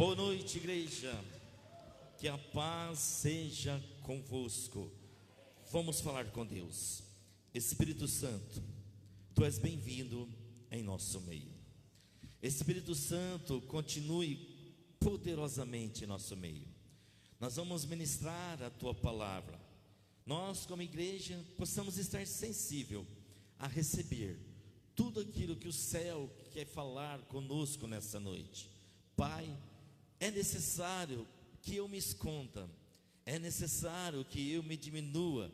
Boa noite, igreja. Que a paz seja convosco. Vamos falar com Deus. Espírito Santo, Tu és bem-vindo em nosso meio. Espírito Santo, continue poderosamente em nosso meio. Nós vamos ministrar a Tua palavra. Nós, como igreja, possamos estar sensível a receber tudo aquilo que o céu quer falar conosco nessa noite. Pai, é necessário que eu me esconda, é necessário que eu me diminua,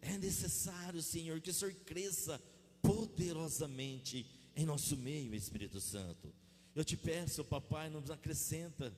é necessário, Senhor, que o Senhor cresça poderosamente em nosso meio, Espírito Santo. Eu te peço, papai, nos acrescenta,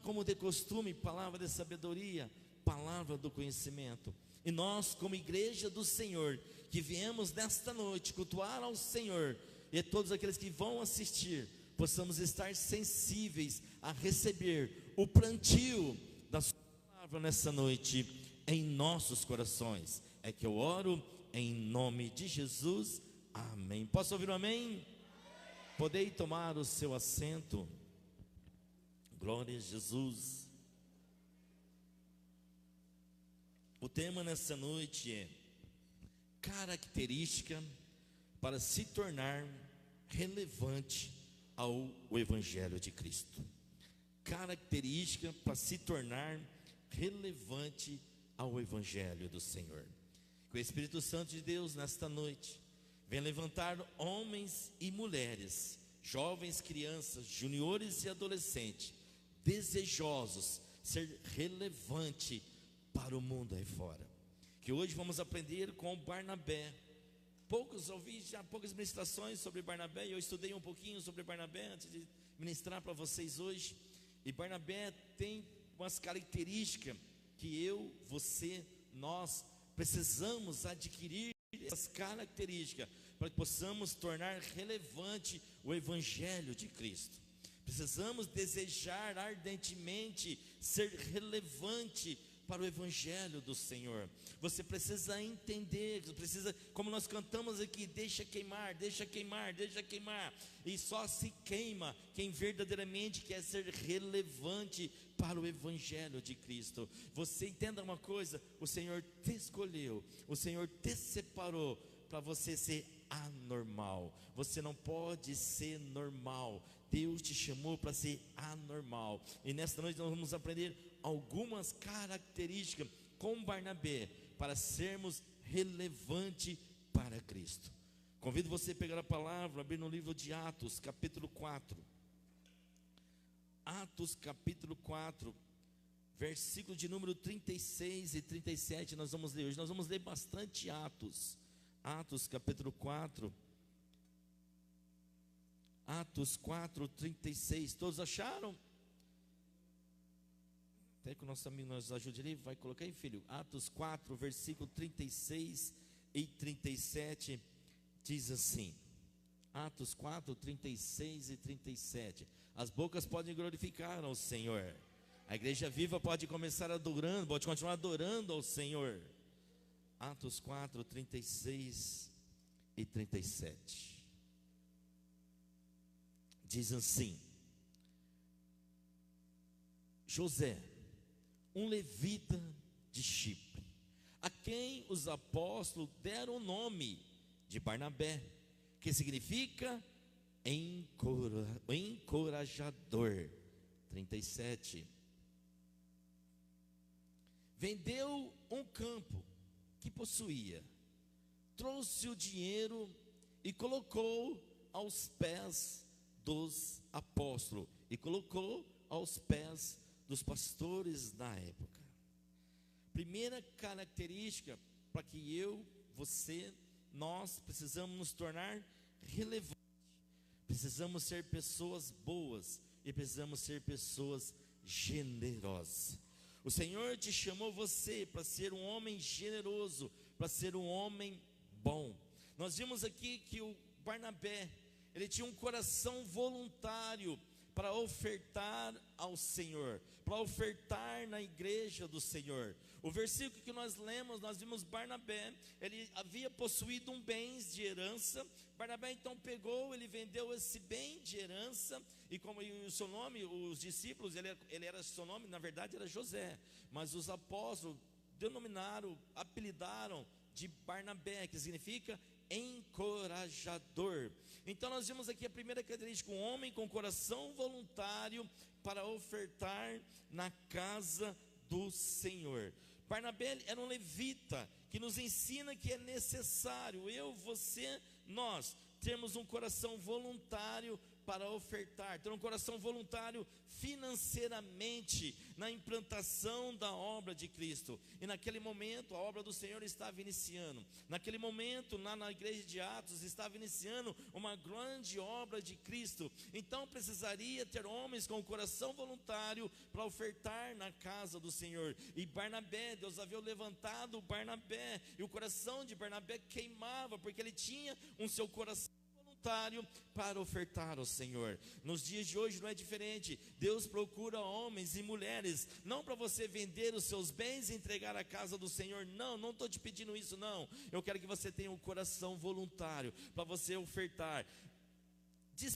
como de costume, palavra de sabedoria, palavra do conhecimento. E nós, como igreja do Senhor, que viemos nesta noite cultuar ao Senhor, e todos aqueles que vão assistir, possamos estar sensíveis a receber o plantio da sua palavra nessa noite em nossos corações. É que eu oro em nome de Jesus, amém. Posso ouvir um amém? Podei tomar o seu assento. Glória a Jesus. O tema nessa noite é característica para se tornar relevante ao Evangelho de Cristo. Característica para se tornar relevante ao Evangelho do Senhor. Que o Espírito Santo de Deus nesta noite venha levantar homens e mulheres, jovens, crianças, juniores e adolescentes, desejosos ser relevante para o mundo aí fora. Que hoje vamos aprender com Barnabé. Ouvi já poucas ministrações sobre Barnabé, e eu estudei um pouquinho sobre Barnabé antes de ministrar para vocês hoje. E Barnabé tem umas características que eu, você, nós precisamos adquirir essas características para que possamos tornar relevante o Evangelho de Cristo. Precisamos desejar ardentemente ser relevante para o Evangelho do Senhor. Você precisa entender, como nós cantamos aqui, deixa queimar, deixa queimar, deixa queimar. E só se queima quem verdadeiramente quer ser relevante para o Evangelho de Cristo. Você entenda uma coisa: o Senhor te escolheu, o Senhor te separou para você ser anormal. Você não pode ser normal. Deus te chamou para ser anormal. E nesta noite nós vamos aprender algumas características com Barnabé para sermos relevantes para Cristo. Convido você a pegar a palavra, abrir no livro de Atos, capítulo 4. Atos, capítulo 4, versículo de número 36 e 37, nós vamos ler hoje. Nós vamos ler bastante Atos. Atos, capítulo 4. Atos 4, 36. Todos acharam? Até que o nosso amigo nos ajude ali, vai colocar aí, filho. Atos 4, versículo 36 e 37, diz assim. Atos 4, 36 e 37. As bocas podem glorificar ao Senhor. A igreja viva pode começar adorando, pode continuar adorando ao Senhor. Atos 4, 36 e 37. Diz assim: José, um levita de Chipre, a quem os apóstolos deram o nome de Barnabé, que significa encorajador. 37. Vendeu um campo que possuía, trouxe o dinheiro e colocou aos pés dos apóstolos, e colocou aos pés dos pastores da época. Primeira característica para que eu, você, nós precisamos nos tornar relevantes. Precisamos ser pessoas boas e precisamos ser pessoas generosas. O Senhor te chamou você para ser um homem generoso, para ser um homem bom. Nós vimos aqui que o Barnabé, ele tinha um coração voluntário para ofertar ao Senhor, para ofertar na igreja do Senhor. O versículo que nós lemos, nós vimos Barnabé, ele havia possuído um bens de herança. Barnabé então pegou, ele vendeu esse bem de herança, e como o seu nome, os discípulos, ele era, seu nome na verdade era José, mas os apóstolos denominaram, apelidaram de Barnabé, que significa encorajador. Então nós vimos aqui a primeira característica: um homem com coração voluntário para ofertar na casa do Senhor. Barnabé era um levita, que nos ensina que é necessário você, nós termos um coração voluntário para ofertar, ter um coração voluntário financeiramente na implantação da obra de Cristo. E naquele momento a obra do Senhor estava iniciando. Naquele momento na igreja de Atos estava iniciando uma grande obra de Cristo. Então precisaria ter homens com o coração voluntário para ofertar na casa do Senhor. E Barnabé, Deus havia levantado Barnabé, e o coração de Barnabé queimava, porque ele tinha seu coração para ofertar ao Senhor. Nos dias de hoje não é diferente. Deus procura homens e mulheres, não para você vender os seus bens e entregar a casa do Senhor. Não estou te pedindo isso, não. Eu quero que você tenha um coração voluntário para você ofertar.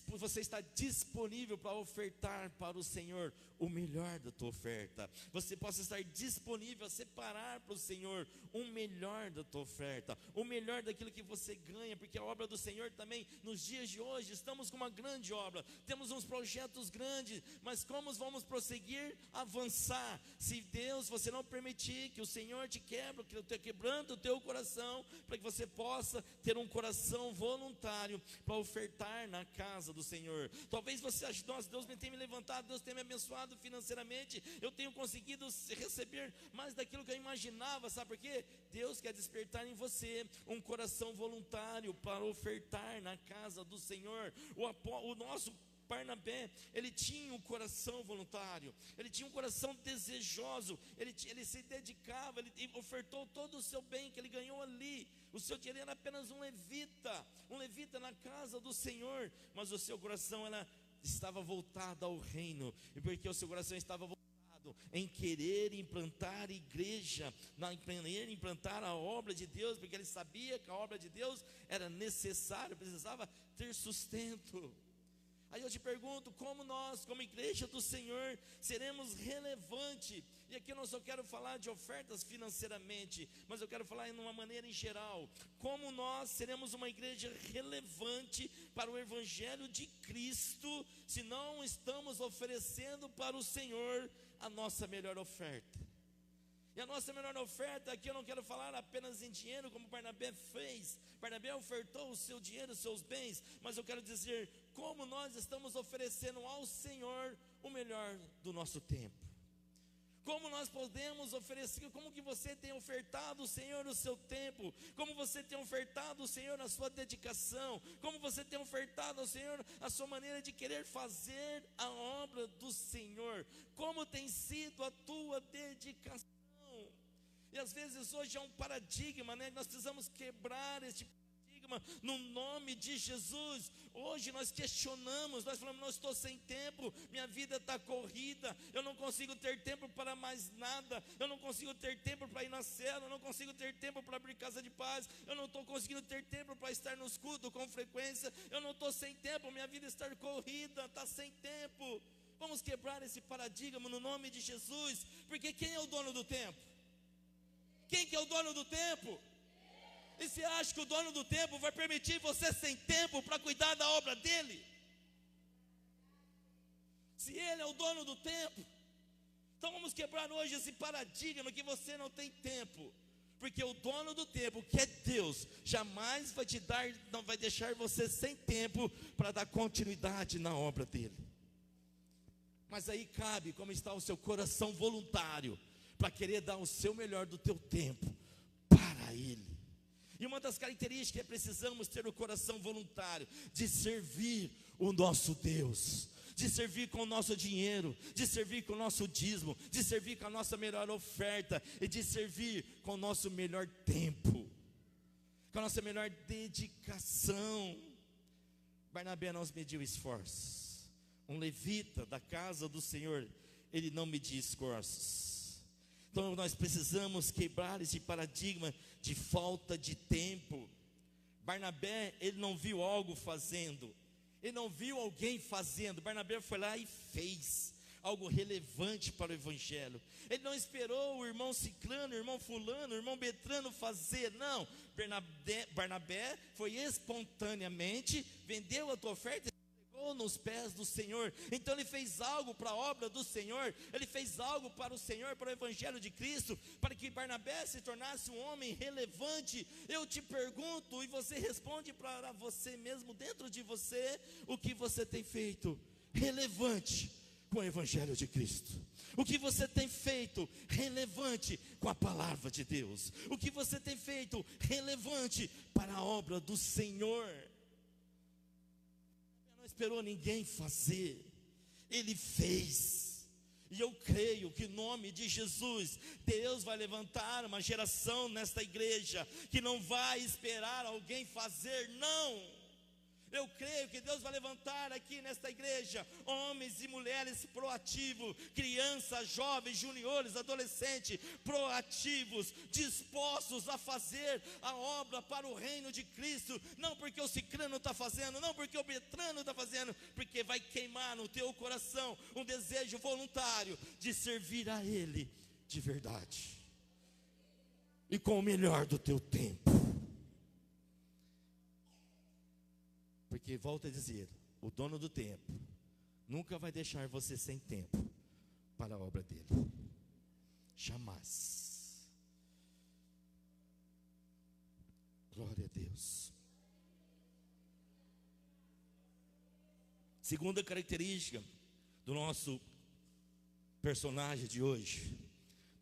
Você está disponível para ofertar para o Senhor o melhor da tua oferta. Você possa estar disponível a separar para o Senhor o melhor da tua oferta, o melhor daquilo que você ganha, porque a obra do Senhor também, nos dias de hoje, estamos com uma grande obra, temos uns projetos grandes, mas como vamos prosseguir, avançar, se Deus, você não permitir que o Senhor te quebre, que eu esteja quebrando o teu coração, para que você possa ter um coração voluntário para ofertar na casa do Senhor. Talvez você ache: nossa, Deus tem me levantado, Deus tem me abençoado financeiramente, eu tenho conseguido receber mais daquilo que eu imaginava. Sabe por quê? Deus quer despertar em você um coração voluntário para ofertar na casa do Senhor. O nosso Barnabé, ele tinha um coração voluntário, ele tinha um coração desejoso, ele se dedicava, ele ofertou todo o seu bem que ele ganhou ali. O seu dinheiro era apenas um levita na casa do Senhor, mas o seu coração estava voltado ao reino, e porque o seu coração estava voltado em querer implantar igreja, querer implantar a obra de Deus, porque ele sabia que a obra de Deus era necessária, precisava ter sustento. Aí eu te pergunto, como nós, como igreja do Senhor, seremos relevantes? E aqui eu não só quero falar de ofertas financeiramente, mas eu quero falar de uma maneira em geral. Como nós seremos uma igreja relevante para o Evangelho de Cristo, se não estamos oferecendo para o Senhor a nossa melhor oferta? E a nossa melhor oferta, aqui eu não quero falar apenas em dinheiro, como Barnabé fez. Barnabé ofertou o seu dinheiro, os seus bens, mas eu quero dizer, como nós estamos oferecendo ao Senhor o melhor do nosso tempo. Como nós podemos oferecer, como que você tem ofertado ao Senhor o seu tempo, como você tem ofertado ao Senhor a sua dedicação, como você tem ofertado ao Senhor a sua maneira de querer fazer a obra do Senhor, como tem sido a tua dedicação. E às vezes hoje é um paradigma, né? Nós precisamos quebrar este paradigma no nome de Jesus. Hoje nós questionamos, nós falamos: não, estou sem tempo, minha vida está corrida, eu não consigo ter tempo para mais nada, eu não consigo ter tempo para ir na cela, eu não consigo ter tempo para abrir casa de paz, eu não estou conseguindo ter tempo para estar nos cultos com frequência, eu não estou sem tempo, minha vida está corrida, está sem tempo. Vamos quebrar esse paradigma no nome de Jesus, porque quem é o dono do tempo? Quem que é o dono do tempo? E você acha que o dono do tempo vai permitir você sem tempo para cuidar da obra dele? Se ele é o dono do tempo, então vamos quebrar hoje esse paradigma que você não tem tempo, porque o dono do tempo, que é Deus, jamais não vai deixar você sem tempo para dar continuidade na obra dele. Mas aí cabe como está o seu coração voluntário para querer dar o seu melhor do teu tempo para Ele. E uma das características é precisamos ter o coração voluntário de servir o nosso Deus, de servir com o nosso dinheiro, de servir com o nosso dízimo, de servir com a nossa melhor oferta e de servir com o nosso melhor tempo, com a nossa melhor dedicação. Barnabé não mediu esforços. um levita da casa do Senhor, ele não media esforços. Então nós precisamos quebrar esse paradigma de falta de tempo. Barnabé, ele não viu algo fazendo, ele não viu alguém fazendo. Barnabé foi lá e fez algo relevante para o evangelho. Ele não esperou o irmão Ciclano, o irmão Fulano, o irmão Betrano fazer. Não, Barnabé foi espontaneamente, vendeu a tua oferta e entregou nos pés do Senhor. Então ele fez algo para a obra do Senhor, ele fez algo para o Senhor, para o evangelho de Cristo, para que Barnabé se tornasse um homem relevante. Eu te pergunto, e você responde para você mesmo, dentro de você, o que você tem feito relevante com o evangelho de Cristo? O que você tem feito relevante com a palavra de Deus? O que você tem feito relevante para a obra do Senhor? Não esperou ninguém fazer, ele fez. E eu creio que em nome de Jesus, Deus vai levantar uma geração nesta igreja que não vai esperar alguém fazer, não. Eu creio que Deus vai levantar aqui nesta igreja homens e mulheres proativos, crianças, jovens, juniores, adolescentes, proativos, dispostos a fazer a obra para o reino de Cristo. Não porque o Cicrano está fazendo, não porque o Betrano está fazendo, porque vai queimar no teu coração um desejo voluntário de servir a Ele de verdade e com o melhor do teu tempo. Porque, volto a dizer, o dono do tempo nunca vai deixar você sem tempo para a obra dele. Jamais. Glória a Deus. Segunda característica do nosso personagem de hoje,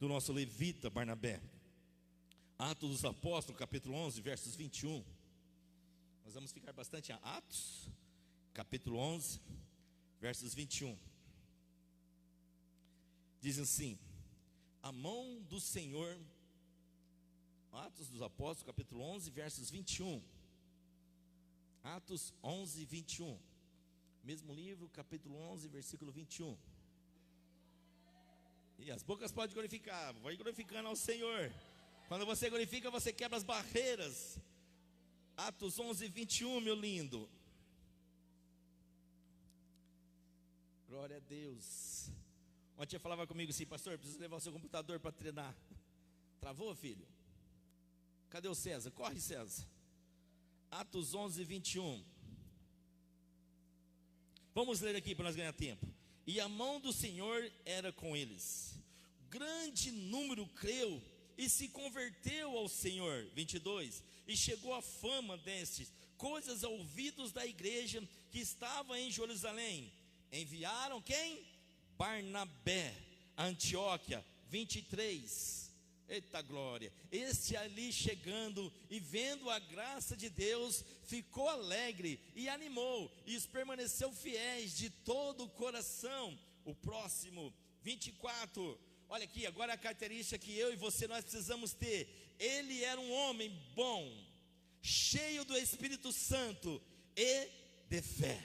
do nosso levita Barnabé. Atos dos Apóstolos, capítulo 11, versos 21. Nós vamos ficar bastante em Atos, capítulo 11, versos 21. Diz assim: a mão do Senhor, Atos dos Apóstolos, capítulo 11, versos 21. Atos 11, 21. Mesmo livro, capítulo 11, versículo 21. E as bocas podem glorificar, vai glorificando ao Senhor. Quando você glorifica, você quebra as barreiras. Atos 11, 21, meu lindo. Glória a Deus. Ontem eu falava comigo assim: pastor, preciso levar o seu computador para treinar. Travou, filho? Cadê o César? Corre, César. Atos 11, 21. Vamos ler aqui para nós ganhar tempo. E a mão do Senhor era com eles. Grande número creu e se converteu ao Senhor. 22. E chegou a fama destes coisas aos ouvidos da igreja que estava em Jerusalém. Enviaram quem? Barnabé a Antioquia. 23. Eita glória. Este ali chegando e vendo a graça de Deus, ficou alegre e animou, e os permaneceu fiéis de todo o coração. O próximo, 24. Olha aqui, agora a característica que eu e você nós precisamos ter. Ele era um homem bom, cheio do Espírito Santo e de fé.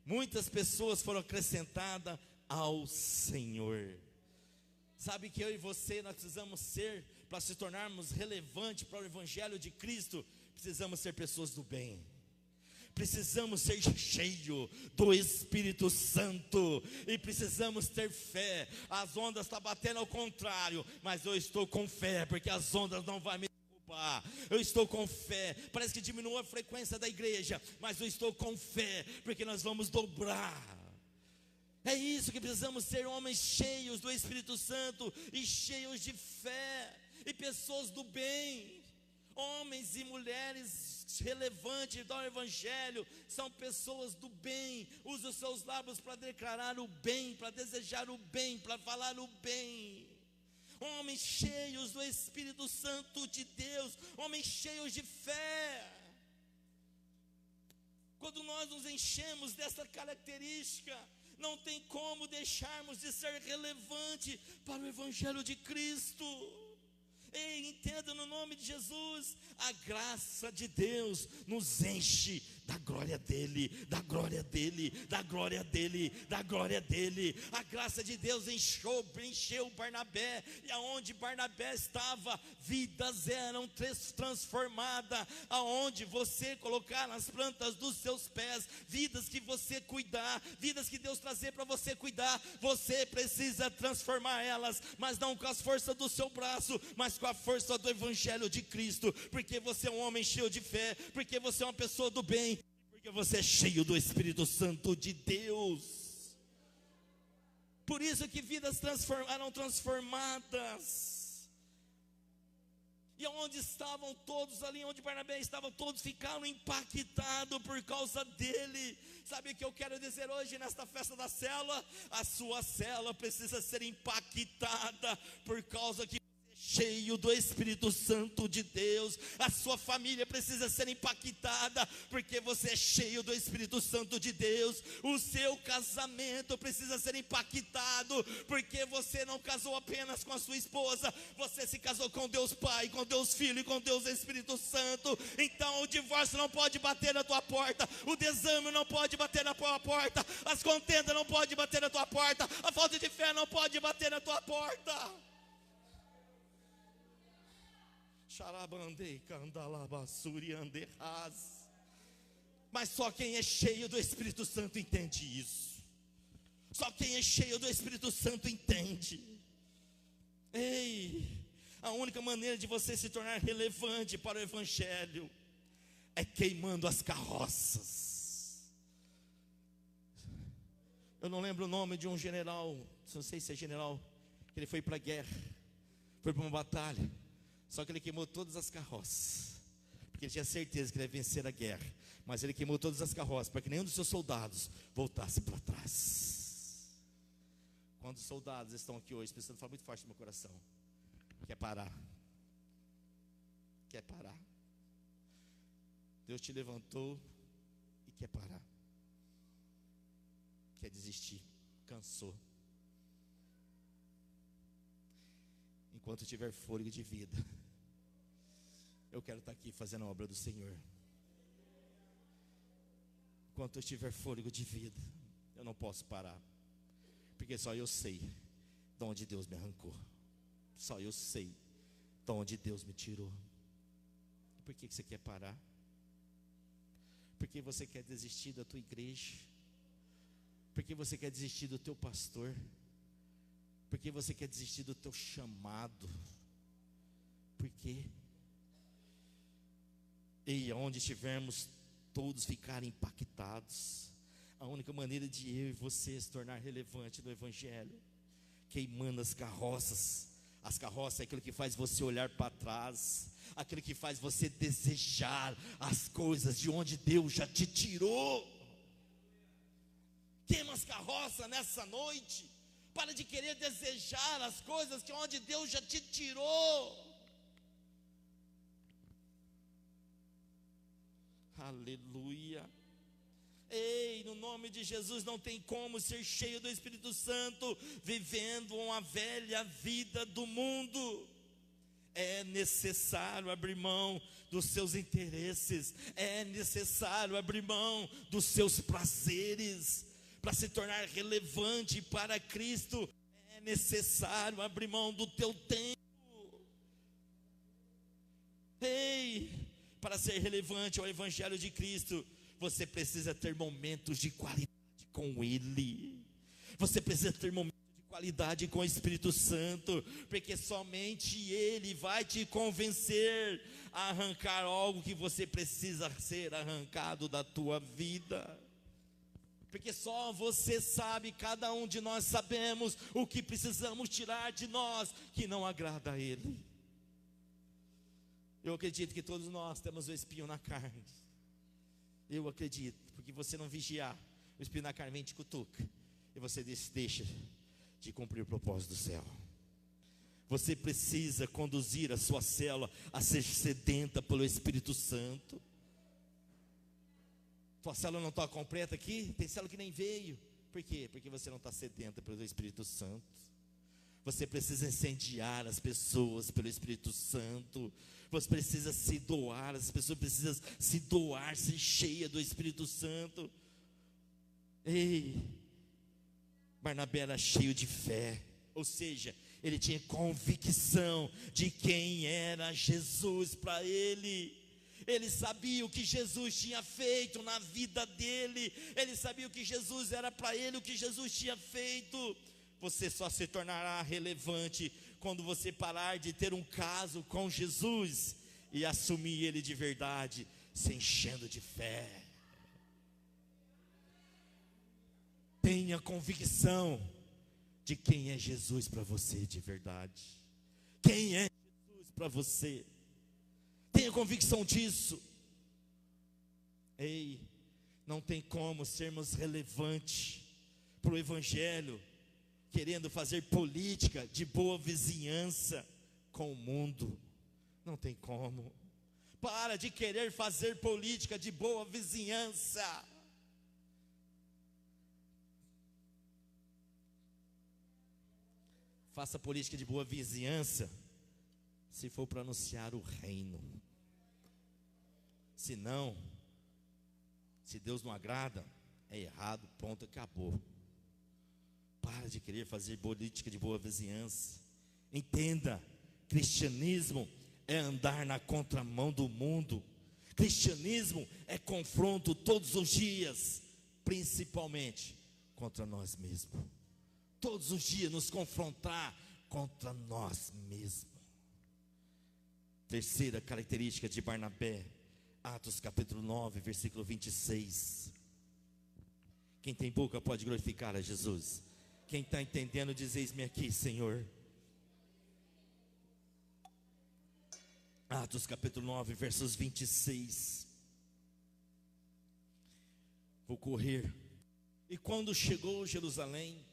Muitas pessoas foram acrescentadas ao Senhor. Sabe que eu e você nós precisamos ser, para se tornarmos relevantes para o Evangelho de Cristo, precisamos ser pessoas do bem. Precisamos ser cheios do Espírito Santo e precisamos ter fé. As ondas estão batendo ao contrário, mas eu estou com fé, porque as ondas não vão me derrubar. Eu estou com fé. Parece que diminuiu a frequência da igreja, mas eu estou com fé, porque nós vamos dobrar. É isso que precisamos ser, homens cheios do Espírito Santo e cheios de fé, e pessoas do bem. Homens e mulheres relevantes do Evangelho são pessoas do bem. Usa os seus lábios para declarar o bem, para desejar o bem, para falar o bem. Homens cheios do Espírito Santo de Deus, homens cheios de fé. Quando nós nos enchemos dessa característica, não tem como deixarmos de ser relevante para o Evangelho de Cristo. Ei, entenda no nome de Jesus, a graça de Deus nos enche da glória dele, da glória dele, da glória dele, da glória dele. A graça de Deus encheu Barnabé, e aonde Barnabé estava, vidas eram transformadas. Aonde você colocar nas plantas dos seus pés, vidas que você cuidar, vidas que Deus trazer para você cuidar, você precisa transformar elas, mas não com as forças do seu braço, mas com a força do Evangelho de Cristo, porque você é um homem cheio de fé, porque você é uma pessoa do bem, porque você é cheio do Espírito Santo de Deus. Por isso que vidas eram transformadas. E onde estavam todos ali, onde Barnabé estava, todos ficaram impactados por causa dele. Sabe o que eu quero dizer hoje nesta festa da célula? A sua célula precisa ser impactada por causa que cheio do Espírito Santo de Deus. A sua família precisa ser impactada porque você é cheio do Espírito Santo de Deus. O seu casamento precisa ser impactado porque você não casou apenas com a sua esposa, você se casou com Deus Pai, com Deus Filho e com Deus Espírito Santo. Então o divórcio não pode bater na tua porta, o desânimo não pode bater na tua porta, as contendas não podem bater na tua porta, a falta de fé não pode bater na tua porta. Mas só quem é cheio do Espírito Santo entende isso. Só quem é cheio do Espírito Santo entende. Ei, a única maneira de você se tornar relevante para o Evangelho é queimando as carroças. Eu não lembro o nome de um general, não sei se é general, que ele foi para a guerra, foi para uma batalha. Só que ele queimou todas as carroças, porque ele tinha certeza que ele ia vencer a guerra. Mas ele queimou todas as carroças, para que nenhum dos seus soldados voltasse para trás. Quando os soldados estão aqui hoje, pensando, fala muito forte no meu coração, quer parar? Quer parar? Deus te levantou e quer parar. Quer desistir, cansou. Enquanto tiver fôlego de vida, eu quero estar aqui fazendo a obra do Senhor. Enquanto eu tiver fôlego de vida, eu não posso parar, porque só eu sei de onde Deus me arrancou, só eu sei de onde Deus me tirou. Por que você quer parar? Porque você quer desistir da tua igreja? Porque você quer desistir do teu pastor? Porque você quer desistir do teu chamado? Por quê? E aonde estivermos, todos ficarem impactados. A única maneira de eu e você se tornar relevante no Evangelho, queimando as carroças. As carroças é aquilo que faz você olhar para trás, aquilo que faz você desejar as coisas de onde Deus já te tirou. Queima as carroças nessa noite. Para de querer desejar as coisas que onde Deus já te tirou. Aleluia. Ei, no nome de Jesus, não tem como ser cheio do Espírito Santo vivendo uma velha vida do mundo. É necessário abrir mão dos seus interesses, é necessário abrir mão dos seus prazeres para se tornar relevante para Cristo. É necessário abrir mão do teu tempo. Ei, para ser relevante ao Evangelho de Cristo, você precisa ter momentos de qualidade com Ele. Você precisa ter momentos de qualidade com o Espírito Santo, porque somente Ele vai te convencer a arrancar algo que você precisa ser arrancado da tua vida. Porque só você sabe, cada um de nós sabemos o que precisamos tirar de nós que não agrada a Ele. Eu acredito que todos nós temos o espinho na carne. Eu acredito, porque você não vigiar, o espinho na carne vem te cutuca, e você deixa de cumprir o propósito do céu. Você precisa conduzir a sua célula a ser sedenta pelo Espírito Santo. Tua célula não está completa aqui? Tem célula que nem veio. Por quê? Porque você não está sedenta pelo Espírito Santo. Você precisa incendiar as pessoas pelo Espírito Santo. Você precisa se doar, as pessoas precisam se doar, ser cheia do Espírito Santo. Ei, Barnabé era cheio de fé, ou seja, ele tinha convicção de quem era Jesus para ele. Ele sabia o que Jesus tinha feito na vida dele. Ele sabia o que Jesus era para ele, o que Jesus tinha feito. Você só se tornará relevante quando você parar de ter um caso com Jesus e assumir Ele de verdade, se enchendo de fé. Tenha convicção de quem é Jesus para você de verdade. Quem é Jesus para você? Tenha convicção disso. Ei, não tem como sermos relevantes para o Evangelho querendo fazer política de boa vizinhança com o mundo. Não tem como. Para de querer fazer política de boa vizinhança. Faça política de boa vizinhança se for para anunciar o reino. Se não, se Deus não agrada, é errado, ponto, acabou. Para de querer fazer política de boa vizinhança. Entenda, cristianismo é andar na contramão do mundo. Cristianismo é confronto todos os dias, principalmente contra nós mesmos. Todos os dias nos confrontar contra nós mesmos. Terceira característica de Barnabé, Atos capítulo 9, versículo 26. Quem tem boca pode glorificar a Jesus. Quem está entendendo, diz: eis-me aqui, Senhor. Atos capítulo 9, versos 26. Vou correr. E quando chegou a Jerusalém,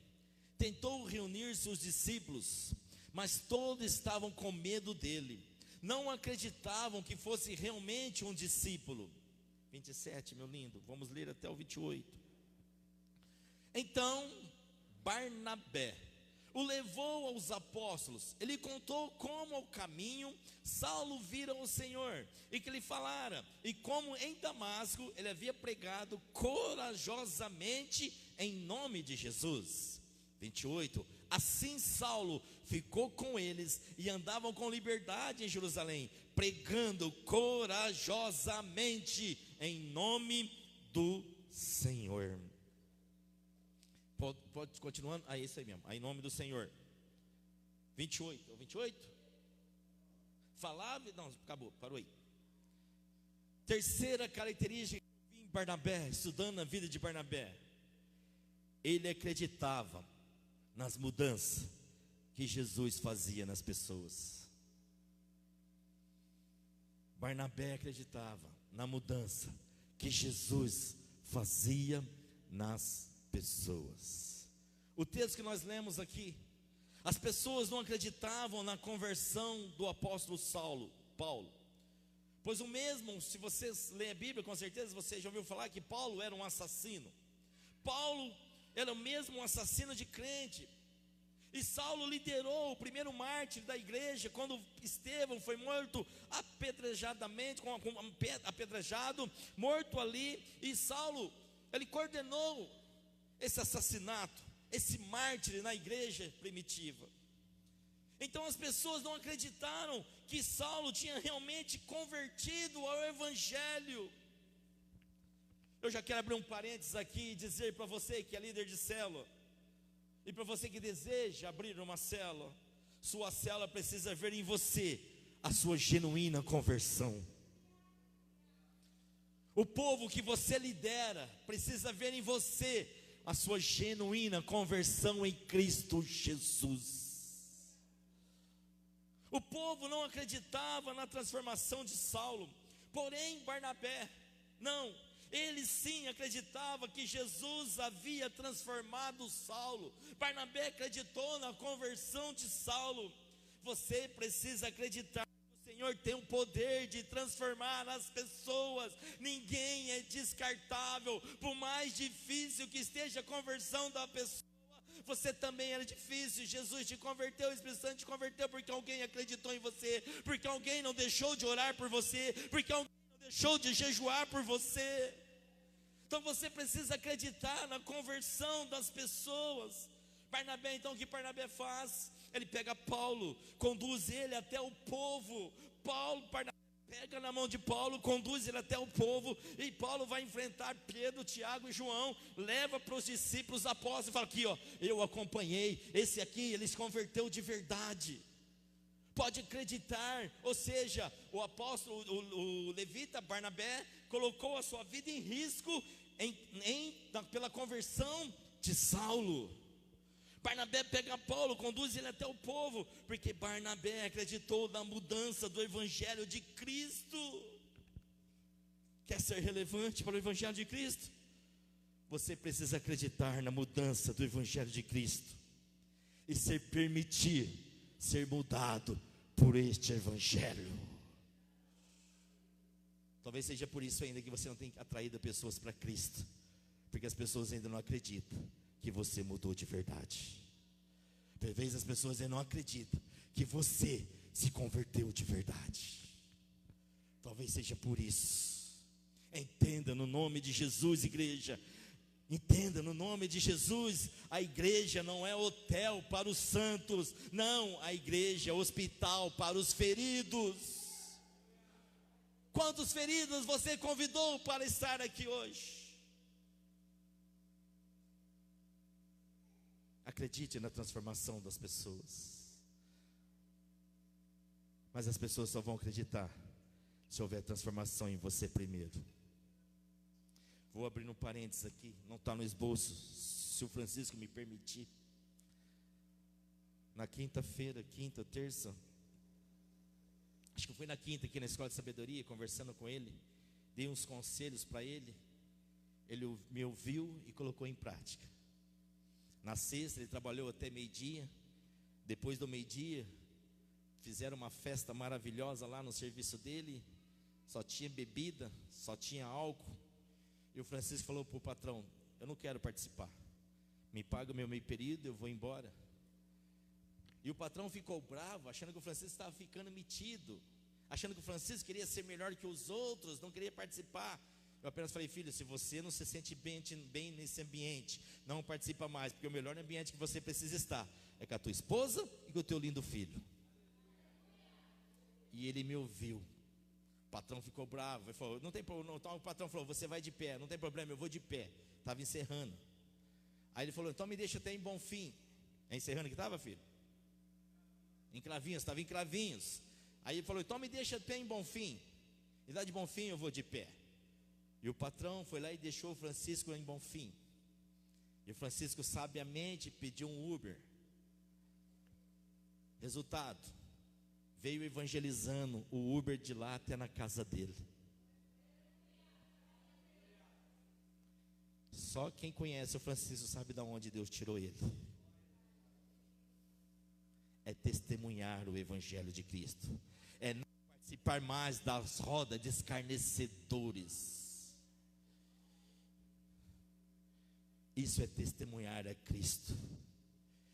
tentou reunir-se os discípulos, mas todos estavam com medo dele. Não acreditavam que fosse realmente um discípulo. 27, meu lindo, vamos ler até o 28. Então Barnabé o levou aos apóstolos. Ele contou como ao caminho Saulo vira o Senhor e que lhe falara, e como em Damasco ele havia pregado corajosamente em nome de Jesus. 28. Assim Saulo ficou com eles e andavam com liberdade em Jerusalém, pregando corajosamente em nome do Senhor. Pode continuando? Ah, isso aí mesmo, em nome do Senhor. 28, é o 28? Falava, não, acabou, parou aí. Terceira característica em Barnabé, estudando a vida de Barnabé, ele acreditava nas mudanças que Jesus fazia nas pessoas. Barnabé acreditava na mudança que Jesus fazia nas pessoas. O texto que nós lemos aqui, as pessoas não acreditavam na conversão do apóstolo Paulo, pois o mesmo, se vocês lerem a Bíblia, com certeza você já ouviu falar que Paulo era um assassino. Paulo era o mesmo um assassino de crente. E Saulo liderou o primeiro mártir da igreja, quando Estevão foi morto apedrejado, morto ali. E Saulo, ele coordenou esse assassinato, esse mártir na igreja primitiva. Então as pessoas não acreditaram que Saulo tinha realmente convertido ao Evangelho. Eu já quero abrir um parênteses aqui e dizer para você que é líder de célula, e para você que deseja abrir uma célula, sua célula precisa ver em você a sua genuína conversão. O povo que você lidera precisa ver em você a sua genuína conversão em Cristo Jesus. O povo não acreditava na transformação de Saulo, porém Barnabé, não, ele sim acreditava que Jesus havia transformado Saulo. Barnabé acreditou na conversão de Saulo. Você precisa acreditar que o Senhor tem o poder de transformar as pessoas. Ninguém é descartável, por mais difícil que esteja a conversão da pessoa. Você também era difícil, Jesus te converteu, o Espírito Santo te converteu porque alguém acreditou em você, porque alguém não deixou de orar por você, porque alguém não deixou de jejuar por você. Então você precisa acreditar na conversão das pessoas. Barnabé, então, o que Barnabé faz? Ele pega Paulo, conduz ele até o povo. Barnabé pega na mão de Paulo, conduz ele até o povo, e Paulo vai enfrentar Pedro, Tiago e João, leva para os discípulos apóstolos e fala: aqui ó, eu acompanhei, esse aqui ele se converteu de verdade. Pode acreditar. Ou seja, o apóstolo, o levita Barnabé colocou a sua vida em risco pela conversão de Saulo. Barnabé pega Paulo, conduz ele até o povo, porque Barnabé acreditou na mudança do evangelho de Cristo. Quer ser relevante para o evangelho de Cristo? Você precisa acreditar na mudança do evangelho de Cristo e permitir ser mudado por este evangelho. Talvez seja por isso ainda que você não tem atraído pessoas para Cristo, porque as pessoas ainda não acreditam que você mudou de verdade. Talvez as pessoas ainda não acreditam que você se converteu de verdade. Talvez seja por isso. Entenda no nome de Jesus, igreja. Entenda no nome de Jesus. A igreja não é hotel para os santos. Não, a igreja é hospital para os feridos. Quantos feridos você convidou para estar aqui hoje? Acredite na transformação das pessoas. Mas as pessoas só vão acreditar se houver transformação em você primeiro. Vou abrir um parênteses aqui, não está no esboço, se o Francisco me permitir. Na quinta-feira, terça, acho que foi na quinta aqui na Escola de Sabedoria, conversando com ele, dei uns conselhos para ele. Ele me ouviu e colocou em prática. Na sexta ele trabalhou até meio-dia. Depois do meio-dia fizeram uma festa maravilhosa lá no serviço dele. Só tinha bebida, só tinha álcool. E o Francisco falou para o patrão: eu não quero participar, me paga o meu meio período, eu vou embora. E o patrão ficou bravo, achando que o Francisco estava ficando metido, achando que o Francisco queria ser melhor que os outros, não queria participar. Eu apenas falei: filho, se você não se sente bem nesse ambiente, não participa mais, porque o melhor ambiente que você precisa estar é com a tua esposa e com o teu lindo filho. E ele me ouviu. O patrão ficou bravo, ele falou: não tem problema. Então o patrão falou: você vai de pé, não tem problema, eu vou de pé. Estava encerrando. Aí ele falou: então me deixa até em Bonfim. É encerrando que estava, filho? Em Cravinhos, estava em Cravinhos. Aí ele falou: então me deixa até em Bonfim. E lá de Bonfim eu vou de pé. E o patrão foi lá e deixou o Francisco em Bonfim. E o Francisco sabiamente pediu um Uber. Resultado: veio evangelizando o Uber de lá até na casa dele. Só quem conhece o Francisco sabe de onde Deus tirou ele. É testemunhar o evangelho de Cristo. É não participar mais das rodas de escarnecedores. Isso é testemunhar a Cristo.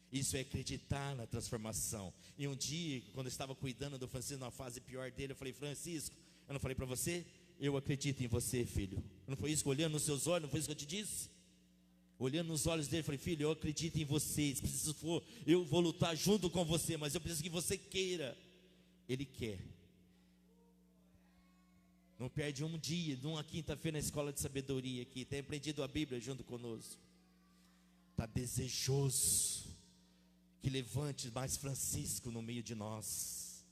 Isso é acreditar na transformação. E um dia, quando eu estava cuidando do Francisco na fase pior dele, eu falei: Francisco, eu não falei para você? Eu acredito em você, filho. Não foi isso? Olhando nos seus olhos, não foi isso que eu te disse? Olhando nos olhos dele, eu falei: filho, eu acredito em você. Se preciso for, eu vou lutar junto com você, mas eu preciso que você queira. Ele quer. Não perde um dia, numa quinta-feira na Escola de Sabedoria aqui, tem aprendido a Bíblia junto conosco. Está desejoso que levante mais Francisco no meio de nós.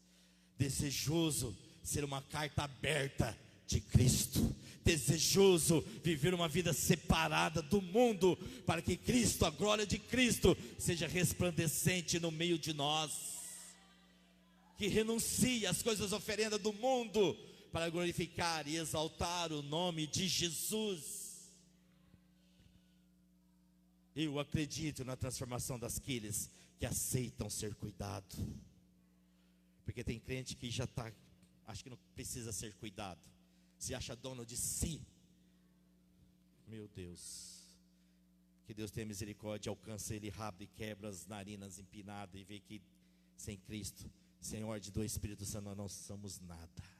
Desejoso ser uma carta aberta de Cristo. Desejoso viver uma vida separada do mundo, para que Cristo, a glória de Cristo, seja resplandecente no meio de nós. Que renuncie às coisas oferendas do mundo, para glorificar e exaltar o nome de Jesus. Eu acredito na transformação daqueles que aceitam ser cuidado. Porque tem crente que já está, acho que não precisa ser cuidado, se acha dono de si. Meu Deus, Que Deus tenha misericórdia, alcança ele rápido e quebra as narinas empinadas e vê que sem Cristo, sem a ordem do Espírito Santo, nós não somos nada.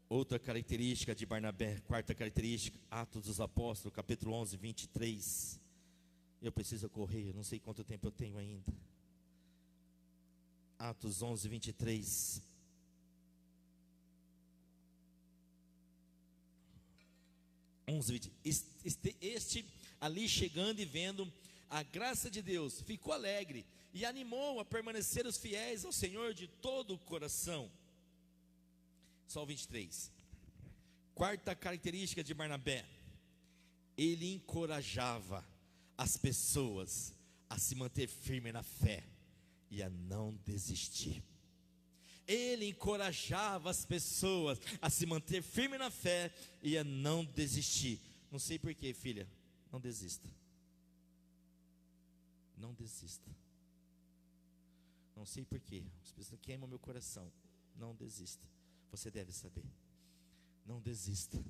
Outra característica de Barnabé, quarta característica, Atos dos Apóstolos, capítulo 11, 23. Eu preciso correr, eu não sei quanto tempo eu tenho ainda. Atos 11, 23. Este ali chegando e vendo a graça de Deus, ficou alegre e animou a permanecer os fiéis ao Senhor de todo o coração. Só o 23. Quarta característica de Barnabé, ele encorajava as pessoas a se manter firme na fé e a não desistir. Ele encorajava as pessoas a se manter firme na fé e a não desistir. Não sei porquê, filha, não desista. Não desista. Não sei porquê, as pessoas queimam meu coração. Não desista. Você deve saber. Não desista.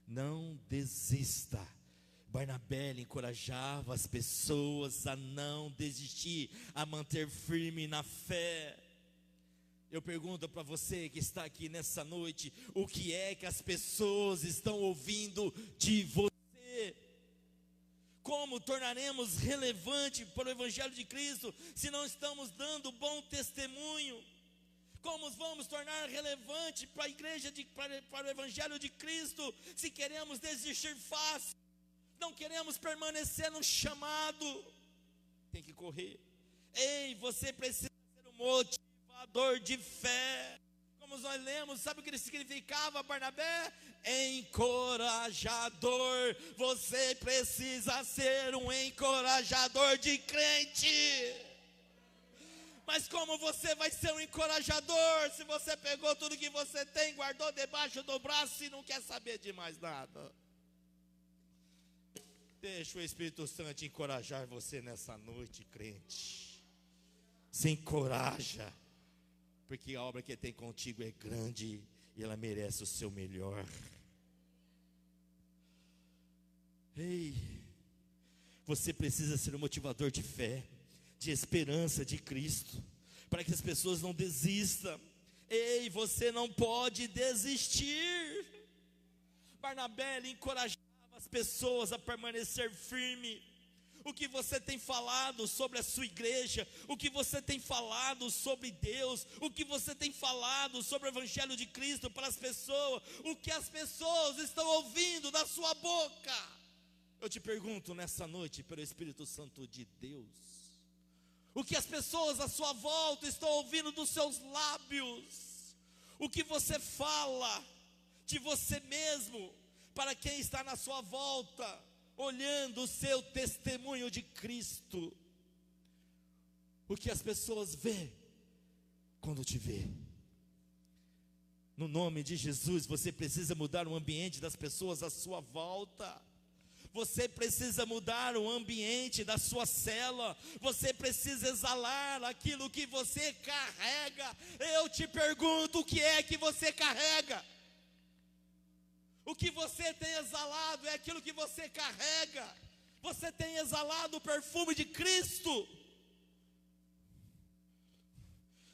Não desista. Barnabé encorajava as pessoas a não desistir, a manter firme na fé. Eu pergunto para você que está aqui nessa noite, o que é que as pessoas estão ouvindo de você? Como tornaremos relevante para o Evangelho de Cristo se não estamos dando bom testemunho? Como vamos tornar relevante para a igreja, para o Evangelho de Cristo, se queremos desistir fácil? Não queremos permanecer no chamado. Tem que correr. Ei, você precisa ser um motivador de fé. Como nós lemos, sabe o que ele significava, Barnabé? Encorajador. Você precisa ser um encorajador de crente. Mas como você vai ser um encorajador se você pegou tudo que você tem, guardou debaixo do braço e não quer saber de mais nada? Deixa o Espírito Santo encorajar você nessa noite, crente. Se encoraja, porque a obra que tem contigo é grande e ela merece o seu melhor. Ei, você precisa ser um motivador de fé, de esperança de Cristo, para que as pessoas não desistam. Ei, você não pode desistir. Barnabé encorajava as pessoas a permanecer firme. O que você tem falado sobre a sua igreja, o que você tem falado sobre Deus, o que você tem falado sobre o Evangelho de Cristo para as pessoas, o que as pessoas estão ouvindo da sua boca. Eu te pergunto nessa noite, pelo Espírito Santo de Deus, o que as pessoas à sua volta estão ouvindo dos seus lábios, o que você fala de você mesmo para quem está na sua volta, olhando o seu testemunho de Cristo. O que as pessoas vê quando te vê. No nome de Jesus, você precisa mudar o ambiente das pessoas à sua volta. Você precisa mudar o ambiente da sua cela. Você precisa exalar aquilo que você carrega. Eu te pergunto, o que é que você carrega? O que você tem exalado é aquilo que você carrega. Você tem exalado o perfume de Cristo.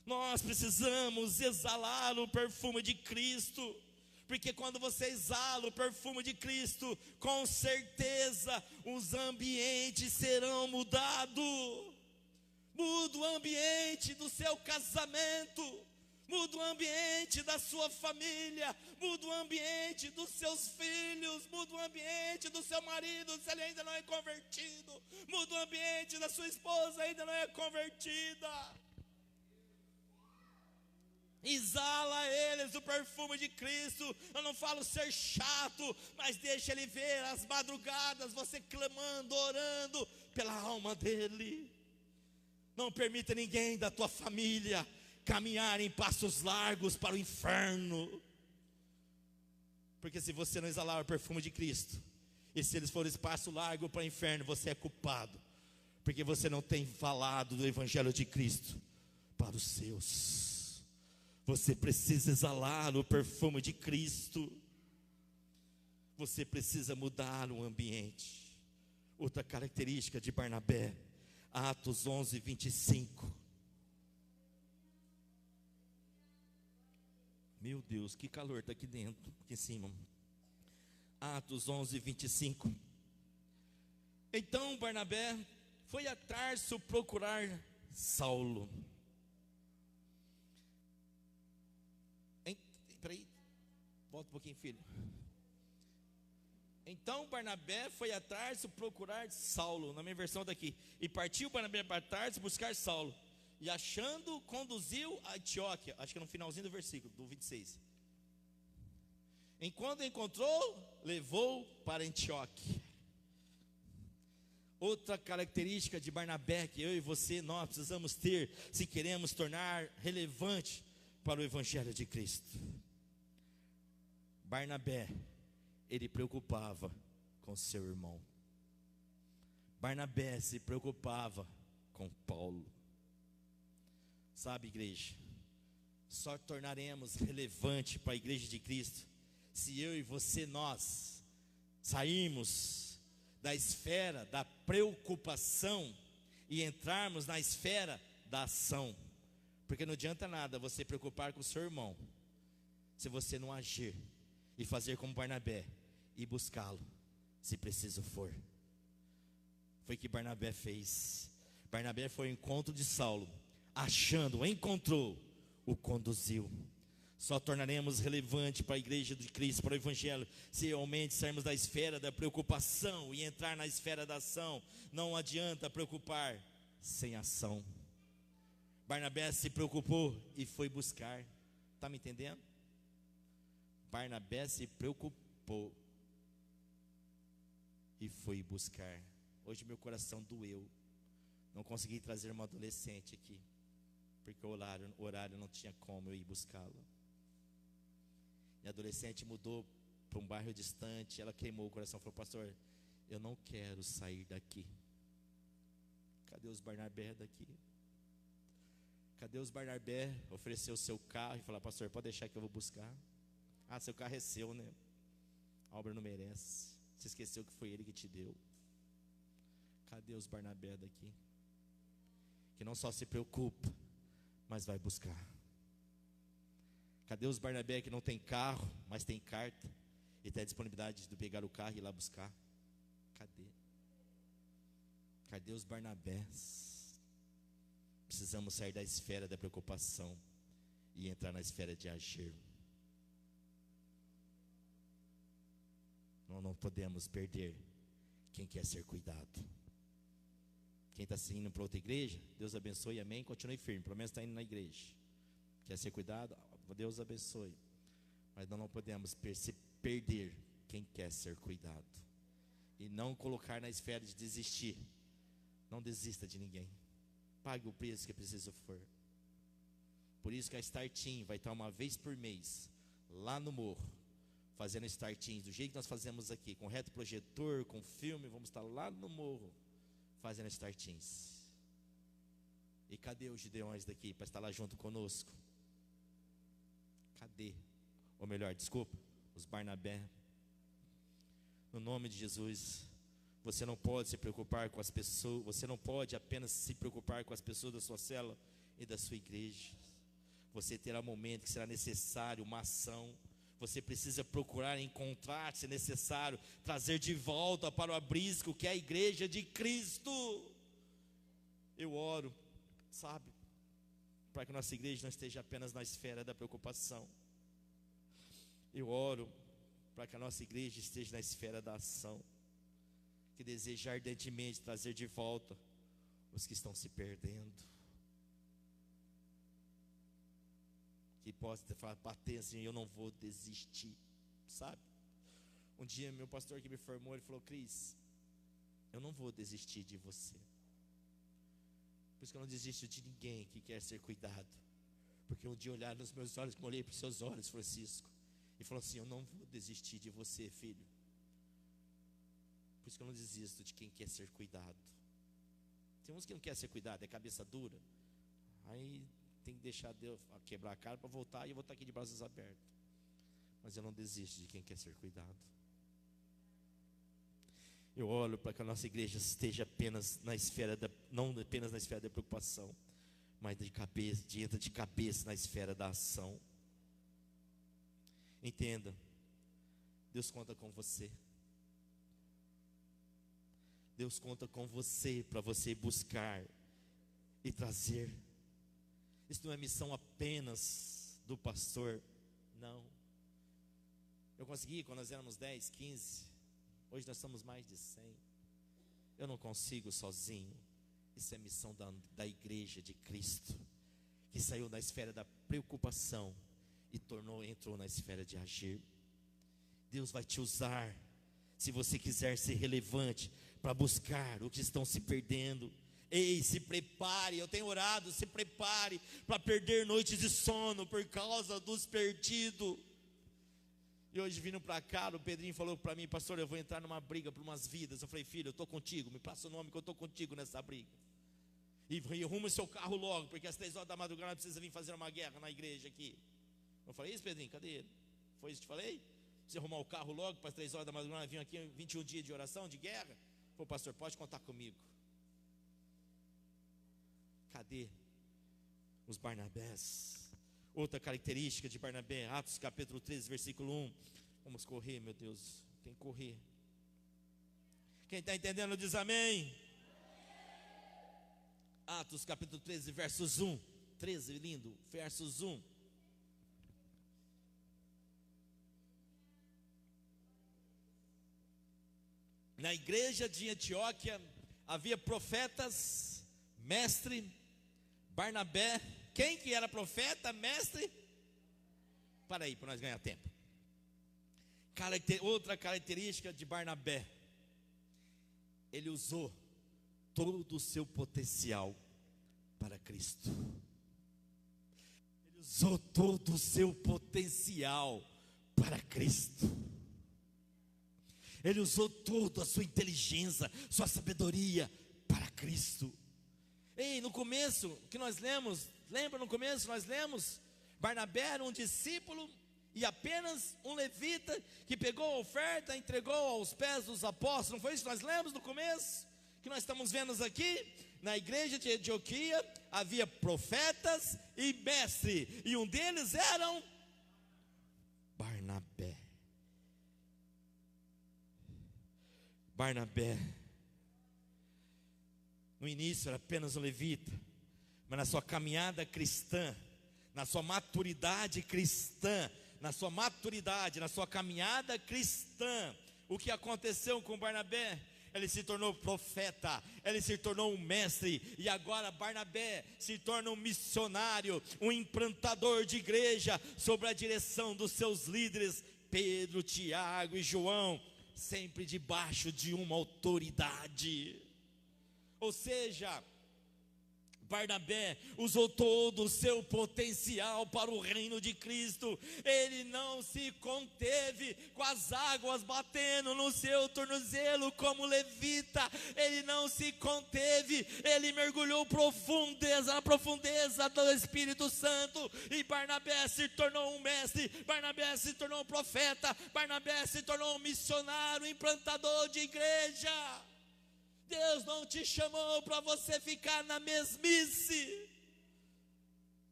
Nós precisamos exalar o perfume de Cristo, porque quando você exala o perfume de Cristo, com certeza os ambientes serão mudados. Muda o ambiente do seu casamento, muda o ambiente da sua família, muda o ambiente dos seus filhos, muda o ambiente do seu marido, se ele ainda não é convertido, muda o ambiente da sua esposa, ainda não é convertida. Exala eles o perfume de Cristo. Eu não falo ser chato, mas deixa ele ver as madrugadas, você clamando, orando pela alma dele. Não permita ninguém da tua família caminhar em passos largos para o inferno, porque se você não exalar o perfume de Cristo, e se eles forem espaço largo para o inferno, você é culpado, porque você não tem falado do Evangelho de Cristo para os seus. Você precisa exalar o perfume de Cristo. Você precisa mudar o ambiente. Outra característica de Barnabé, Atos 11, 25. Meu Deus, que calor está aqui dentro, aqui em cima. Atos 11, 25. Então Barnabé foi a Tarso procurar Saulo. Peraí, volta um pouquinho, filho. Então Barnabé foi a Tarso procurar Saulo, na minha versão daqui. E partiu Barnabé para Tarso buscar Saulo. E achando, conduziu a Antioquia. Acho que é no finalzinho do versículo, do 26. Enquanto encontrou, levou para Antioquia. Outra característica de Barnabé que eu e você, nós precisamos ter, se queremos tornar relevante para o Evangelho de Cristo. Barnabé, ele preocupava com seu irmão. Barnabé se preocupava com Paulo. Sabe, igreja, só tornaremos relevante para a igreja de Cristo se eu e você, nós sairmos da esfera da preocupação e entrarmos na esfera da ação. Porque não adianta nada você preocupar com o seu irmão se você não agir e fazer como Barnabé e buscá-lo, se preciso for. Foi o que Barnabé fez. Barnabé foi ao encontro de Saulo, achando, encontrou, o conduziu. Só tornaremos relevante para a igreja de Cristo, para o Evangelho, se realmente sairmos da esfera da preocupação e entrar na esfera da ação. Não adianta preocupar sem ação. Barnabé se preocupou e foi buscar. Está me entendendo? Barnabé se preocupou e foi buscar. Hoje meu coração doeu. Não consegui trazer uma adolescente aqui, porque o horário não tinha como eu ir buscá-la. E a adolescente mudou para um bairro distante. Ela queimou o coração, falou: pastor, eu não quero sair daqui. Cadê os Barnabé daqui? Cadê os Barnabé? Ofereceu o seu carro e falou: pastor, pode deixar que eu vou buscar. Ah, seu carro é seu, né? A obra não merece. Você esqueceu que foi ele que te deu. Cadê os Barnabé daqui? Que não só se preocupa, mas vai buscar. Cadê os Barnabé que não tem carro, mas tem carta e tem a disponibilidade de pegar o carro e ir lá buscar? Cadê? Cadê os Barnabés? Precisamos sair da esfera da preocupação e entrar na esfera de agir. Nós não podemos perder quem quer ser cuidado. Quem está indo para outra igreja, Deus abençoe, amém, continue firme, pelo menos está indo na igreja. Quer ser cuidado, Deus abençoe. Mas nós não podemos perder quem quer ser cuidado. E não colocar na esfera de desistir. Não desista de ninguém. Pague o preço que preciso for. Por isso que a Startim vai estar uma vez por mês lá no morro, fazendo Startins do jeito que nós fazemos aqui, com reto projetor, com filme. Vamos estar lá no morro fazendo Startins. E cadê os Gideões daqui para estar lá junto conosco? Cadê? Ou melhor, desculpa, os Barnabé. No nome de Jesus, você não pode se preocupar com as pessoas. Você não pode apenas se preocupar com as pessoas da sua célula e da sua igreja. Você terá um momento que será necessário uma ação. Você precisa procurar encontrar, se necessário, trazer de volta para o abrisco que é a igreja de Cristo. Eu oro, sabe, para que nossa igreja não esteja apenas na esfera da preocupação. Eu oro para que a nossa igreja esteja na esfera da ação, que deseja ardentemente trazer de volta os que estão se perdendo. Que possa bater assim: eu não vou desistir, sabe? Um dia meu pastor que me formou, ele falou: Cris, eu não vou desistir de você. Por isso que eu não desisto de ninguém que quer ser cuidado. Porque um dia olhar nos meus olhos, como olhei para os seus olhos, Francisco, e falou assim: eu não vou desistir de você, filho. Por isso que eu não desisto de quem quer ser cuidado. Tem uns que não querem ser cuidado, é cabeça dura. Aí tem que deixar Deus quebrar a cara para voltar, e eu vou estar aqui de braços abertos. Mas eu não desisto de quem quer ser cuidado. Eu olho para que a nossa igreja esteja apenas na esfera não apenas na esfera da preocupação, mas entra de cabeça na esfera da ação. Entenda, Deus conta com você. Deus conta com você para você buscar e trazer. Isso não é missão apenas do pastor, não. Eu consegui quando nós éramos 10, 15, hoje nós somos mais de 100. Eu não consigo sozinho. Isso é missão da igreja de Cristo, que saiu da esfera da preocupação e entrou na esfera de agir. Deus vai te usar, se você quiser ser relevante, para buscar o que estão se perdendo. Ei, se prepare, eu tenho orado, se prepare para perder noites de sono por causa dos perdidos. E hoje vindo para cá, o Pedrinho falou para mim: pastor, eu vou entrar numa briga por umas vidas. Eu falei: filho, eu estou contigo, me passa o nome que eu estou contigo nessa briga. E arruma o seu carro logo, porque às 3 horas da madrugada precisa vir fazer uma guerra na igreja aqui. Eu falei: isso, Pedrinho, cadê ele? Foi isso que te falei? Você arrumar o carro logo para as 3 horas da madrugada, vir aqui 21 dias de oração, de guerra? Falei: pastor, pode contar comigo. Cadê os Barnabés? Outra característica de Barnabé, Atos capítulo 13, versículo 1. Vamos correr, meu Deus, tem que correr. Quem está entendendo diz amém. Atos capítulo 13, versos 1. 13, lindo, versos 1. Na igreja de Antioquia havia profetas, mestre, Barnabé. Quem que era profeta, mestre? Para aí, para nós ganhar tempo. Outra característica de Barnabé: ele usou todo o seu potencial para Cristo. Ele usou todo o seu potencial para Cristo. Ele usou toda a sua inteligência, sua sabedoria para Cristo. Ei, no começo que nós lemos, lembra no começo nós lemos? Barnabé era um discípulo e apenas um levita que pegou a oferta, entregou aos pés dos apóstolos. Não foi isso que nós lemos no começo? Que nós estamos vendo aqui? Na igreja de Antioquia havia profetas e mestre, e um deles era Barnabé. Barnabé, no início era apenas um levita, mas na sua caminhada cristã, na sua maturidade cristã, na sua caminhada cristã, o que aconteceu com Barnabé? Ele se tornou profeta, ele se tornou um mestre, e agora Barnabé se torna um missionário, um implantador de igreja, sob a direção dos seus líderes, Pedro, Tiago e João, sempre debaixo de uma autoridade. Ou seja, Barnabé usou todo o seu potencial para o reino de Cristo. Ele não se conteve com as águas batendo no seu tornozelo como levita. Ele não se conteve, ele mergulhou na profundeza do Espírito Santo. E Barnabé se tornou um mestre, Barnabé se tornou um profeta, Barnabé se tornou um missionário, um implantador de igreja. Deus não te chamou para você ficar na mesmice.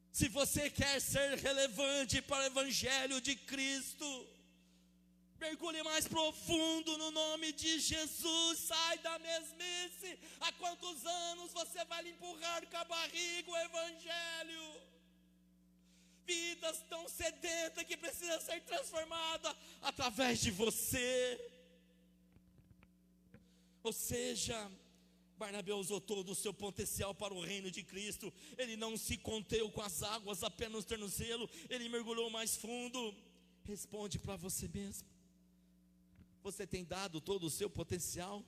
Se você quer ser relevante para o Evangelho de Cristo, mergulhe mais profundo no nome de Jesus. Sai da mesmice. Há quantos anos você vai lhe empurrar com a barriga o Evangelho? Vidas tão sedentas que precisam ser transformadas através de você. Ou seja, Barnabé usou todo o seu potencial para o reino de Cristo. Ele não se conteu com as águas apenas no tornozelo, ele mergulhou mais fundo. Responde para você mesmo: você tem dado todo o seu potencial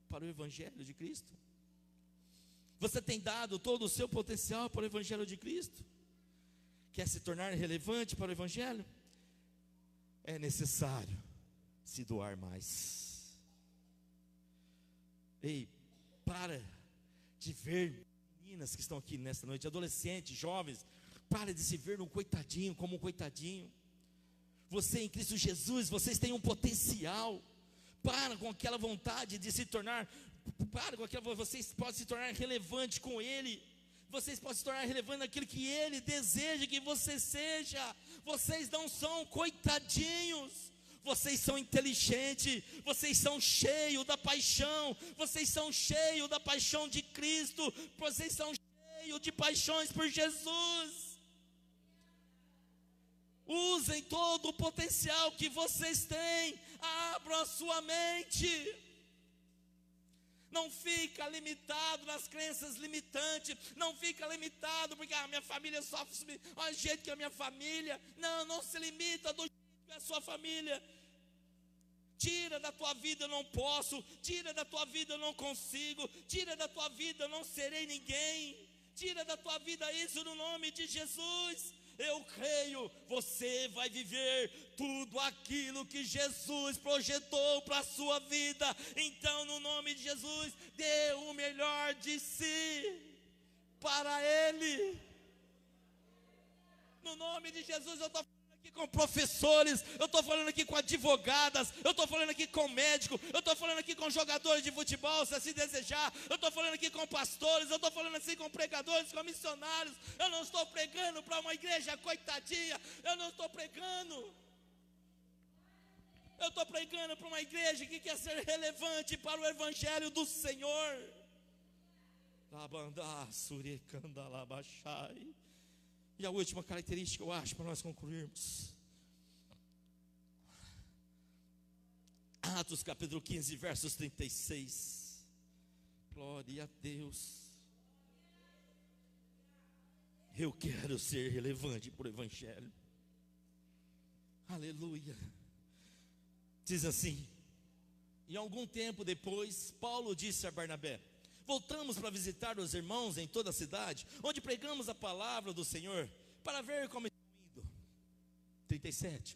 para o Evangelho de Cristo? Você tem dado todo o seu potencial para o Evangelho de Cristo? Quer se tornar relevante para o Evangelho? É necessário se doar mais. Ei, para de ver meninas que estão aqui nesta noite, adolescentes, jovens, Para de se ver no coitadinho, como um coitadinho. Você em Cristo Jesus, vocês têm um potencial. Para com aquela vontade de se tornar, vocês podem se tornar relevante com Ele. Vocês podem se tornar relevante naquilo que Ele deseja que você seja. Vocês não são coitadinhos. Vocês são inteligentes, vocês são cheios da paixão, vocês são cheios da paixão de Cristo, vocês são cheios de paixões por Jesus. Usem todo o potencial que vocês têm, abram a sua mente. Não fica limitado nas crenças limitantes, não fica limitado porque a minha família sofre, olha o jeito que a minha família, não se limita do a sua família. Tira da tua vida, eu não posso. Tira da tua vida, eu não consigo. Tira da tua vida, eu não serei ninguém. Tira da tua vida isso no nome de Jesus. Eu creio, você vai viver tudo aquilo que Jesus projetou para a sua vida. Então, no nome de Jesus, dê o melhor de si para Ele. No nome de Jesus, eu estou aqui com professores, eu estou falando aqui com advogadas, eu estou falando aqui com médicos, eu estou falando aqui com jogadores de futebol, se assim desejar, eu estou falando aqui com pastores, eu estou falando assim com pregadores, com missionários. Eu não estou pregando para uma igreja coitadinha, eu não estou pregando, eu estou pregando para uma igreja que quer ser relevante para o evangelho do Senhor. E a última característica, eu acho, para nós concluirmos. Atos capítulo 15, versos 36. Glória a Deus. Eu quero ser relevante para o evangelho. Aleluia. Diz assim: e algum tempo depois, Paulo disse a Barnabé: voltamos para visitar os irmãos em toda a cidade, onde pregamos a palavra do Senhor, para ver como estão indo. 37.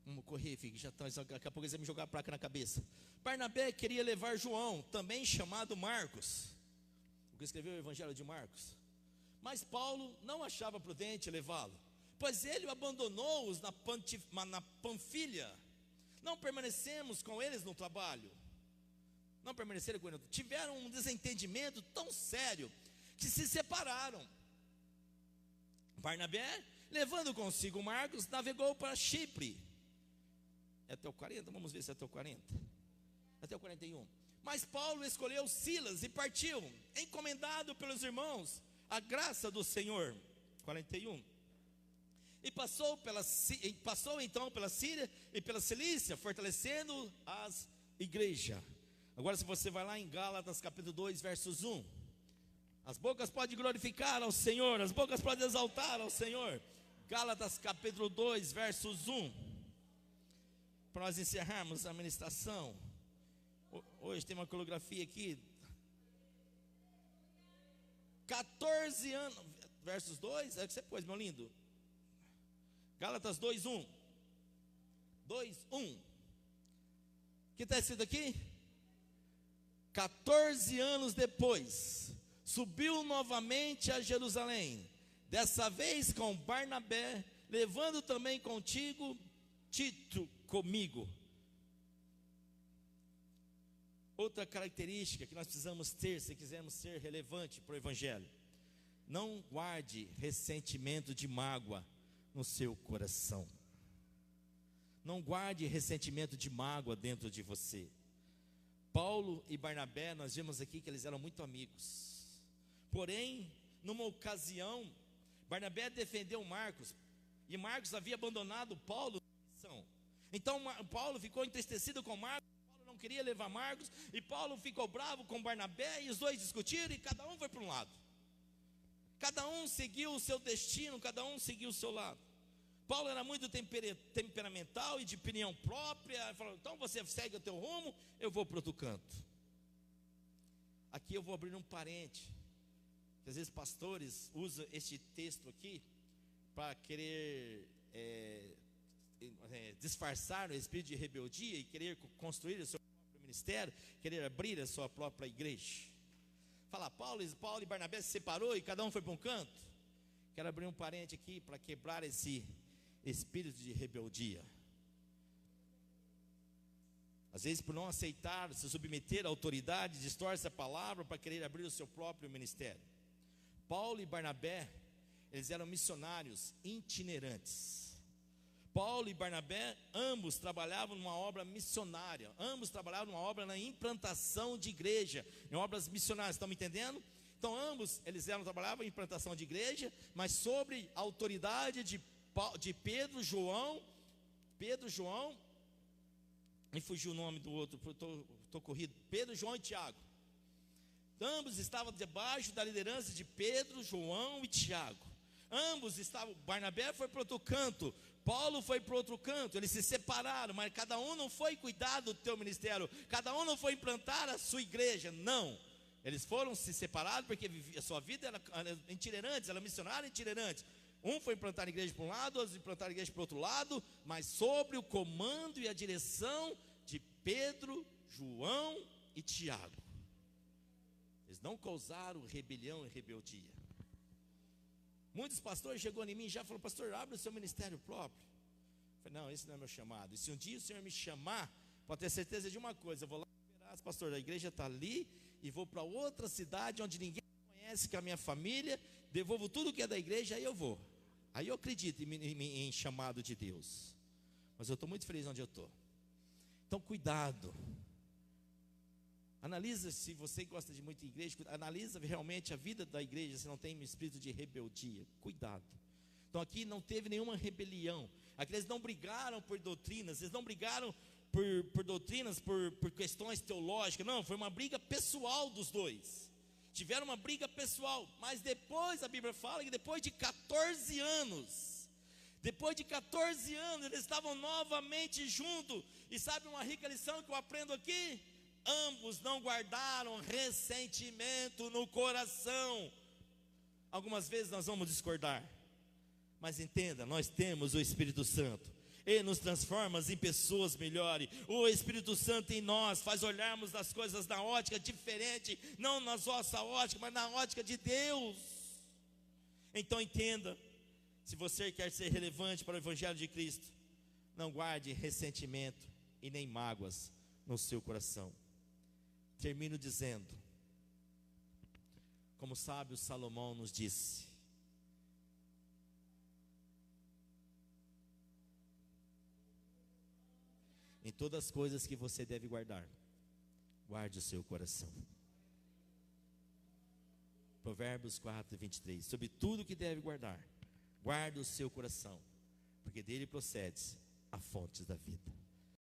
Vamos correr, filho, já tá, daqui a pouco eles vão me jogar a placa na cabeça. Barnabé queria levar João, também chamado Marcos, o que escreveu o evangelho de Marcos. Mas Paulo não achava prudente levá-lo, pois ele o abandonou-os na Panfilha. Não permanecemos com eles no trabalho. Não permaneceram com ele. Tiveram um desentendimento tão sério que se separaram. Barnabé, levando consigo Marcos, navegou para Chipre. É até o 40? Vamos ver se é até o 40. Até o 41. Mas Paulo escolheu Silas e partiu, encomendado pelos irmãos a graça do Senhor. 41. E passou então pela Síria e pela Cilícia, fortalecendo as igrejas. Agora, se você vai lá em Gálatas capítulo 2, versos 1. As bocas podem glorificar ao Senhor, as bocas podem exaltar ao Senhor. Gálatas capítulo 2, versos 1. Para nós encerrarmos a ministração. Hoje tem uma coreografia aqui. 14 anos, versos 2, é o que você pôs, meu lindo. Gálatas 2, 1. 2, 1. O que está escrito aqui? 14 anos depois, subiu novamente a Jerusalém, dessa vez com Barnabé, levando também contigo Tito comigo. Outra característica que nós precisamos ter, se quisermos ser relevante para o evangelho: não guarde ressentimento de mágoa no seu coração. Não guarde ressentimento de mágoa dentro de você. Paulo e Barnabé, nós vimos aqui que eles eram muito amigos. Porém, numa ocasião, Barnabé defendeu Marcos, e Marcos havia abandonado Paulo na missão. Então Paulo ficou entristecido com Marcos. Paulo não queria levar Marcos, e Paulo ficou bravo com Barnabé, e os dois discutiram, e cada um foi para um lado. Cada um seguiu o seu destino, cada um seguiu o seu lado. Paulo era muito temperamental e de opinião própria. Ele falou: então você segue o teu rumo, eu vou para outro canto. Aqui eu vou abrir um parente, que às vezes pastores usam este texto aqui para querer disfarçar o espírito de rebeldia e querer construir o seu próprio ministério, querer abrir a sua própria igreja. Fala, Paulo e Barnabé se separou e cada um foi para um canto. Quero abrir um parente aqui para quebrar esse espírito de rebeldia. Às vezes, por não aceitar, se submeter à autoridade, distorce a palavra para querer abrir o seu próprio ministério. Paulo e Barnabé, eles eram missionários itinerantes. Paulo e Barnabé, ambos trabalhavam numa obra missionária, ambos trabalhavam numa obra na implantação de igreja, em obras missionárias, estão me entendendo? Então ambos, trabalhavam em implantação de igreja, mas sobre a autoridade de Pedro, João, me fugiu o nome do outro, estou corrido, Pedro, João e Tiago. Ambos estavam debaixo da liderança de Pedro, João e Tiago. Ambos estavam, Barnabé foi para outro canto, Paulo foi para outro canto, eles se separaram, mas cada um não foi cuidar do teu ministério, cada um não foi implantar a sua igreja, não. Eles foram se separados porque a sua vida era itinerante, era missionária itinerante. Um foi implantar a igreja para um lado, outro implantar a igreja para o outro lado, mas sobre o comando e a direção de Pedro, João e Tiago. Eles não causaram rebelião e rebeldia. Muitos pastores chegou em mim e já falaram: pastor, abre o seu ministério próprio. Eu falei: não, esse não é meu chamado. E se um dia o Senhor me chamar, pode ter certeza de uma coisa: eu vou lá esperar, pastor, a igreja está ali, e vou para outra cidade onde ninguém me conhece, com a minha família, devolvo tudo que é da igreja, aí eu vou. Aí eu acredito em chamado de Deus. Mas eu estou muito feliz onde eu estou. Então cuidado. Analisa, se você gosta de muita igreja, analisa realmente a vida da igreja, se não tem um espírito de rebeldia. Cuidado. Então aqui não teve nenhuma rebelião. Aqui eles não brigaram por doutrinas, eles não brigaram por doutrinas, por questões teológicas. Não, foi uma briga pessoal dos dois. Tiveram uma briga pessoal, mas depois a Bíblia fala que depois de 14 anos, eles estavam novamente juntos. E sabe uma rica lição que eu aprendo aqui? Ambos não guardaram ressentimento no coração. Algumas vezes nós vamos discordar, mas entenda, nós temos o Espírito Santo. Ele nos transforma em pessoas melhores. O Espírito Santo em nós faz olharmos as coisas na ótica diferente, não na nossa ótica, mas na ótica de Deus. Então entenda, se você quer ser relevante para o Evangelho de Cristo, não guarde ressentimento e nem mágoas no seu coração. Termino dizendo, como o sábio Salomão nos disse: em todas as coisas que você deve guardar, guarde o seu coração. Provérbios 4:23. Sobre tudo que deve guardar, guarde o seu coração, porque dele procede a fonte da vida.